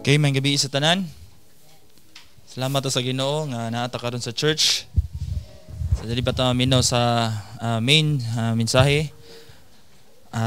Okay, may gabi sa tanan. Salamat sa Ginoo nga naata karon sa church. Sa dili pa ta minaw sa main mensahe.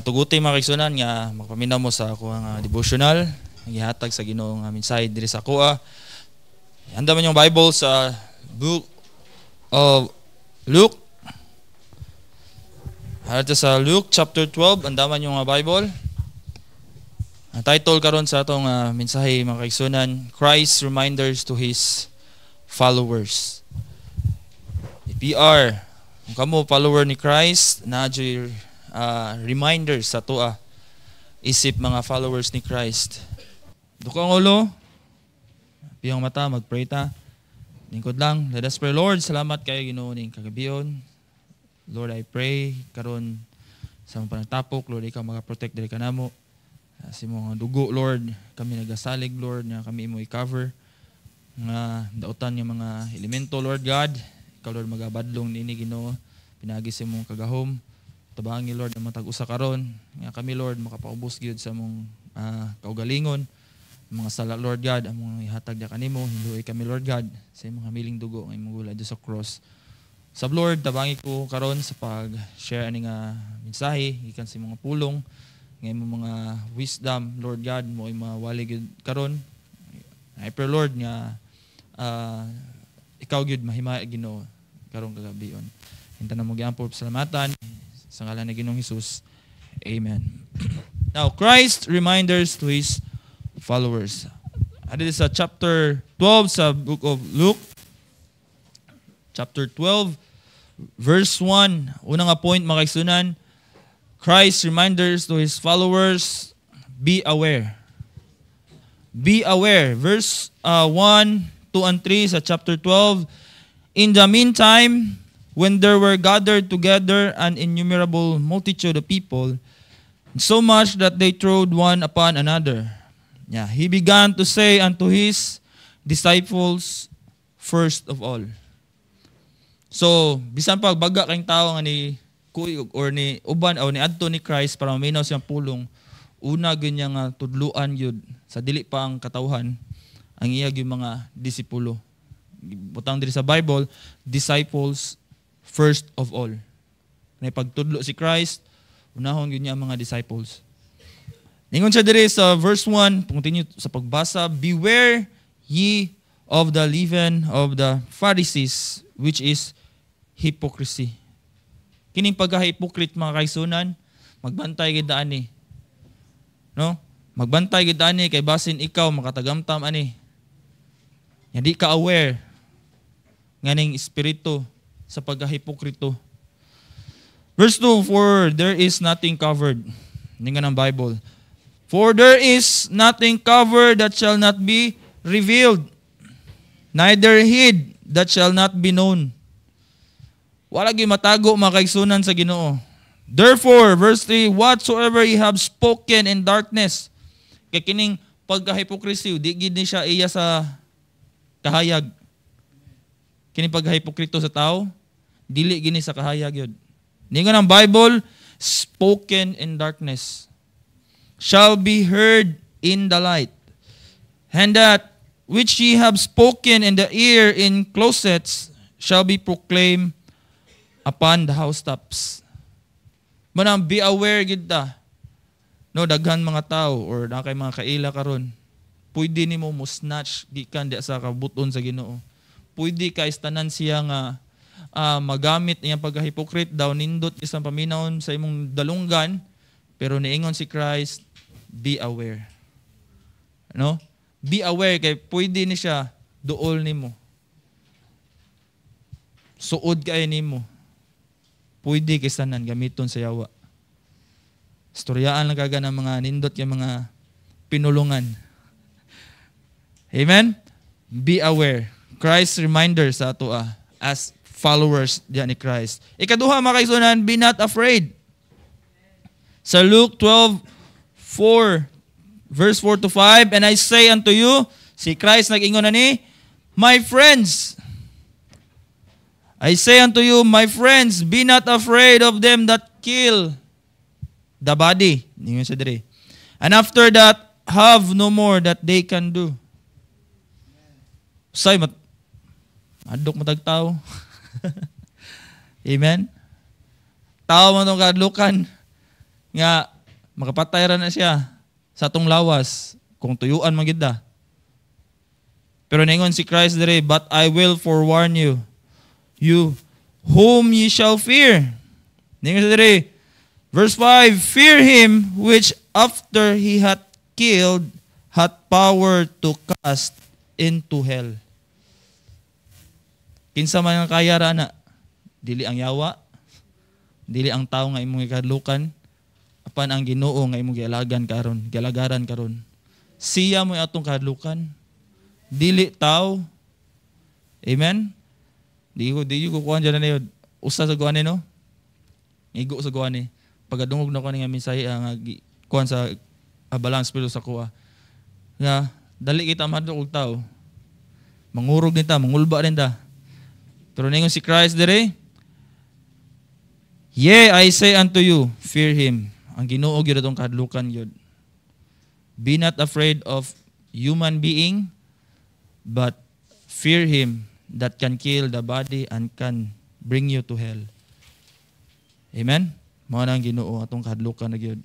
Tuguti mga kaigsunan nga magpaminaw mo sa ako nga devotional gihatag sa Ginoo nga mensahe diri sa kuha. Handa man yung Bible sa book of Luke. Harta sa Luke chapter 12, andaman yung Bible. Ang title karon sa atong mensahe mga kaigsunan, Christ reminders to his followers. If you are, kung kamo follower ni Christ, na-joy reminders sa toa isip mga followers ni Christ. Duko ang ulo, piyang mata, mag-pray ta. Lingkod lang, let us pray. Lord, salamat kayo Ginoo ning kagabion. Lord, I pray karon sa mga panagtapok, Lord, ikaw maka-protect diri kanamo. Sa mga dugo, Lord, kami nagasalig, Lord, na kami mo i-cover nga dautan yung mga elemento, Lord God. Ikaw, Lord, magabadlong nini Ginoo, pinagi sa mong kagahom. Tabangi, Lord, ang matag-usa karon nga kami, Lord, makapaubos gyud sa mong kaugalingon, mga sala, Lord God, ang mga ihatag na kanimo, hinduay kami, Lord God, sa mga miling dugo nga imong gulay sa cross. Sab, Lord, tabangi ko karon sa pag-share ani nga mensahe gikan sa mga pulong ngayon mo mga wisdom, Lord God, mo ay mawalig karon. I pray, Lord, nga ikaw gyud mahima Ginoo karon kagabion. Hinta na mo gyapon salamatan sa ngalan ni Ginoong Hesus. Amen. Now, Christ reminders to his followers. Adito sa chapter 12 sa book of Luke. Chapter 12 verse 1. Unang point mga kaigsunan, Christ reminders to his followers, be aware. Be aware. Verse 1, 2, and 3 sa chapter 12. In the meantime, when there were gathered together an innumerable multitude of people, so much that they trod one upon another, he began to say unto his disciples, first of all. So, bisan pag baga kayong tao nga ni kuyog or ni uban o ni adto ni Christ para maminaw siyang pulong, una ganyan nga tudluan yun sa dili pa ang katawhan ang iya yung mga disipulo. Butang diri sa Bible, disciples first of all. Na pagtudlo si Christ, unahon yun niya ang mga disciples. Ningon siya diri sa verse 1, continue sa pagbasa, beware ye of the leaven of the Pharisees, which is hypocrisy. Kining pagka-hypocrite mga kaigsunan, magbantay gid ani. No? Magbantay gid ani kay basin ikaw makatagamtam ani. Hindi ka aware nganing espiritu sa pagka-hipokrito. Verse 2, for there is nothing covered. Ningan ang Bible. For there is nothing covered that shall not be revealed, neither hid that shall not be known. Wala gyud matago mga kaigsunan sa Ginoo. Therefore, verse 3, whatsoever ye have spoken in darkness, kay kining pagka-hypocrisy, di gid ni siya iya sa kahayag. Kining pagka-hipokrito sa tao, dili gini sa kahayag yun. Ningon ang Bible, spoken in darkness shall be heard in the light, and that which ye have spoken in the ear in closets shall be proclaimed upon the housetops. Manang be aware gid ta. No, daghan mga tao or na kay mga kaila karon. Pwede nimo mo snatch gikan di sa kabuton sa Ginoo. Pwede ka istanan siya nga magamit iyang pagka-hypocrite daw nindot isang paminawon sa imong dalunggan, pero niingon si Christ, be aware. No? Be aware kay pwede ni siya duol nimo. Suod kay nimo. Pwede kisanan gamiton sa yawa. Storyaan lang kaga ng mga nindot yung mga pinulungan. Amen? Be aware. Christ's reminder sa ato as followers diyan ni Christ. Ikaduha mga kaigsunan, be not afraid. Sa Luke 12:4, verse 4 to 5, and I say unto you, si Christ nag-ingon na ni, my friends, I say unto you, my friends, be not afraid of them that kill the body. Ningon siya diri. And after that, have no more that they can do. Say, adok matag tao. Amen? Tao man itong kadlukan. Nga, makapatay ra na siya sa atong lawas kung tuyuan magida. Pero ningon si Christ diri, but I will forewarn you, you whom ye shall fear. Ningon siya diri, verse 5, fear him which after he hath killed hath power to cast into hell. Kinsa man nga kaya ra na, dili ang yawa, dili ang tao nga imong ikadlukan, apan ang Ginoo nga imong gialagaran karon. Siya mo atong kadlukan, dili tao. Amen. Di ko kuan diyan na yun. Usa sa kuan no. Igo sa kuan ni. Pagadungog na ko nga misaya nga kuan sa abalang spirito sa kuha. Nga dali kita madto og tao. Mangurog din ta, mangulba din ta. Pero ningon si Christ dire, yea, I say unto you, fear him. Ang Ginoo gyud atong kadlukan gyud. Be not afraid of human being, but fear him that can kill the body and can bring you to hell. Amen? Mao na ang Ginoo atong kadlukan na gyud.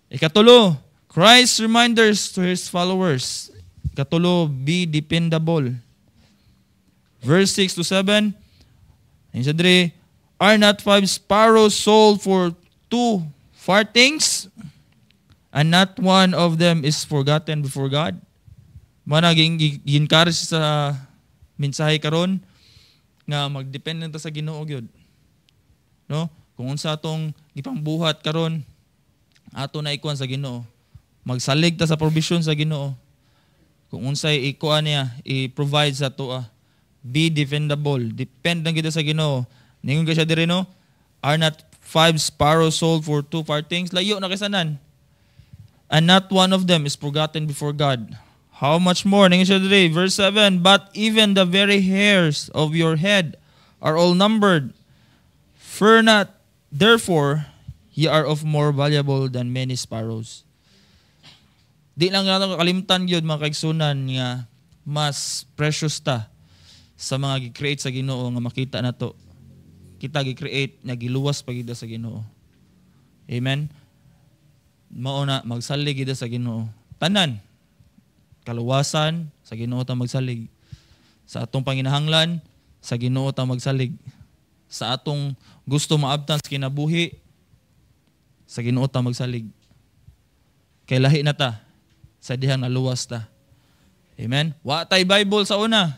Ikatulo, Christ's reminders to his followers. Ikatulo, be dependable. Verse 6 to 7, and sa diri, are not 5 sparrows sold for 2 farthings, and not one of them is forgotten before God? Mana ginencourage sa mensahe karon nga magdepende ta sa Ginoo gyud. No? Kung unsa atong gipangbuhat karon, ato na ikuan sa Ginoo. Magsalig ta sa provision sa Ginoo. Kung unsay ikuan niya, i-provide sa toa. Be dependable. Depend lang kita sa Ginoo. Ningon ka siya diri no? Are not 5 sparrows sold for 2 farthings? Layo na kisanan. And not one of them is forgotten before God. How much more? Ningon siya diri, verse 7, but even the very hairs of your head are all numbered. Fear not, therefore, ye are of more valuable than many sparrows. Di lang natin kalimtan yun mga kaigsunan nga mas precious ta sa mga gi-create sa Ginoo nga makita na to. Kita gi-create nga giluwas pa gid sa Ginoo. Amen. Mao na magsalig gid sa Ginoo. Tanan kaluwasan sa Ginoo ta magsalig. Sa atong panginahanglan sa Ginoo ta magsalig. Sa atong gusto maabtan sa kinabuhi sa Ginoo ta magsalig. Kay lahi na ta sa dihang naluwas ta. Amen. Wa tay Bible sa una.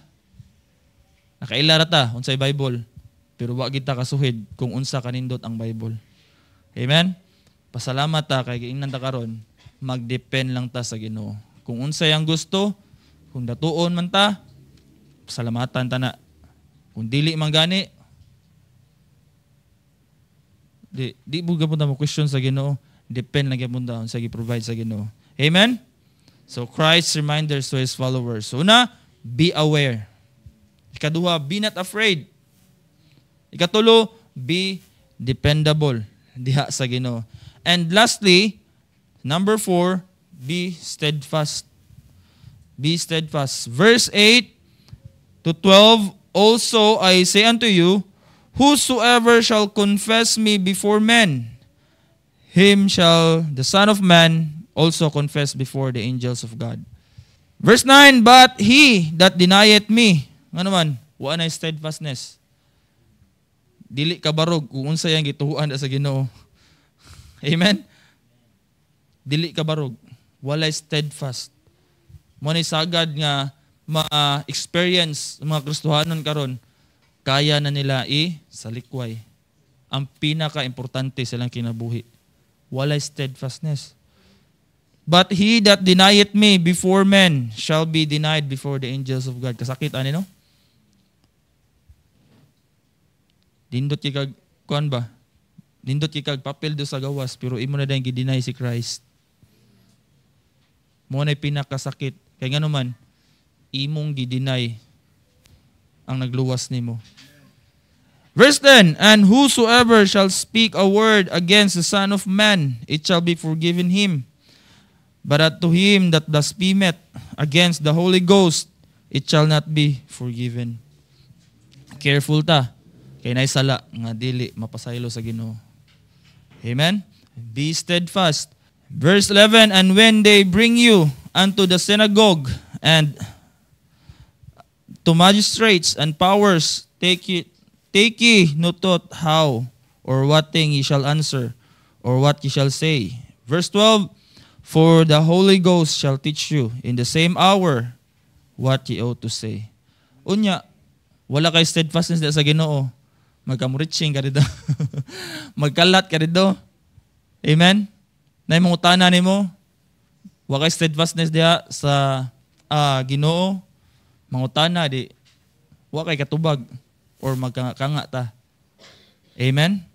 Nakailara ta unsay Bible, pero wa gid ta kasuhid kung unsa kanindot ang Bible. Amen. Pasalamat ta kay giingnan ta karon, magdepend lang ta sa Ginoo. Kung unsay ang gusto, kung datuon man ta, pasalamatan ta na. Kung dili man gani, di buga punta mo question sa Ginoo, depend lang gyud punta unsa gi-provide sa Ginoo. Amen. So Christ's reminders to his followers. Una, be aware. Ikaduha, be not afraid. Ikatulo, be dependable diha sa Ginoo. And lastly, number 4, be steadfast. Be steadfast. Verse 8 to 12, also I say unto you, whosoever shall confess me before men, him shall the Son of Man also confess before the angels of God. Verse 9, but he that denieth me, nga naman, wa na steadfastness. Dili ka barog kung unsay ang gituhuan sa Ginoo. Amen? Dili ka barog. Walay steadfast. Mo ni sagad nga ma-experience mga Kristohanon karon, kaya na nila sa likway. Ang pinaka-importante silang kinabuhi. Walay steadfastness. But he that denieth me before men shall be denied before the angels of God. Kasakit ani no? Dindot kay kuan ba? Dindot kay papel do sa gawas pero imo na dayang gi-deny si Christ. Mo na pinakasakit kay ngano man imong gi-deny ang nagluwas nimo. Verse 10, and whosoever shall speak a word against the Son of Man, it shall be forgiven him. But unto him that blasphemeth against the Holy Ghost, it shall not be forgiven. Careful ta, kay naisala nga dili mapasaylo sa Ginoo. Amen? Be steadfast. Verse 11, and when they bring you unto the synagogue and to magistrates and powers, take ye no thought how or what thing ye shall answer, or what ye shall say. Verse 12, for the Holy Ghost shall teach you in the same hour what ye ought to say. Unya, wala kay steadfastness sa Ginoo, magkamuriching ka dito. Magkalat ka dito. Amen? Na yung utana ni mo, wala kay steadfastness diha sa Ginoo, mangutana di, wala kay katubag or magkanga ta. Amen?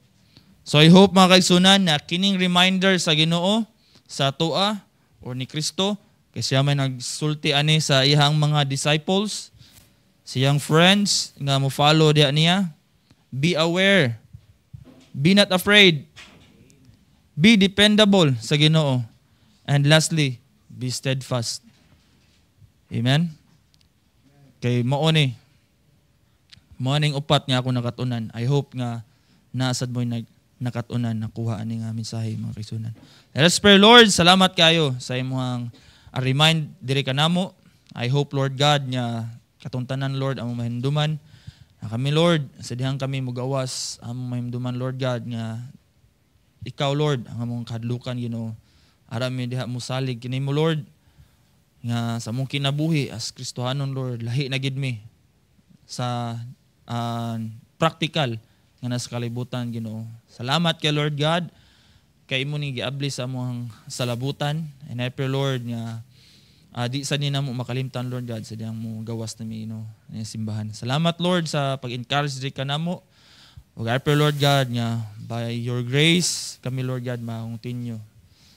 So I hope mga kaigsunan na kining reminder sa Ginoo, sa tua or ni Kristo, kay siya may nagsulti ani sa iyang mga disciples, siyang friends nga mo follow diha niya. Be aware. Be not afraid. Be dependable sa Ginoo. And lastly, be steadfast. Amen? Kay mao ni morning upat nga ako nakatunan. I hope nga naasad mo nakatunan, nakuha ani nga mensahe mga kaigsunan. Let us pray. Lord, salamat kayo sa imong remind diri kanamo. I hope, Lord God, nga katuntanan, Lord, among mahinduman. Na kami, Lord, sa dihang kami mugawas among mahinduman, Lord God, nga ikaw, Lord, ang among kadlukan, arami diha mo salig kini mo, Lord, nga sa among kinabuhi as Kristohanon, Lord, lahi na gid mi sa practical nga nasa kalibutan, Ginoo. Salamat kay Lord God, kay imo ni giabli sa among salabutan, and I pray, Lord, nga di sa nina mo makalimtan, Lord God, sa diyang mo gawas na mi, simbahan. Salamat, Lord, sa pag-encourage di ka namo. O I pray, Lord God, nga by your grace, kami, Lord God, ma-continue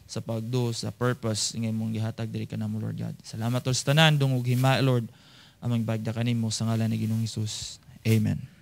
sa pagdo, sa purpose, ngay mong gihatag diri ka namo, Lord God. Salamat, Lord, sa tanan, dungog hima, Lord, amang bagda kanimo sa ngalan ni Ginoong Hesus. Amen.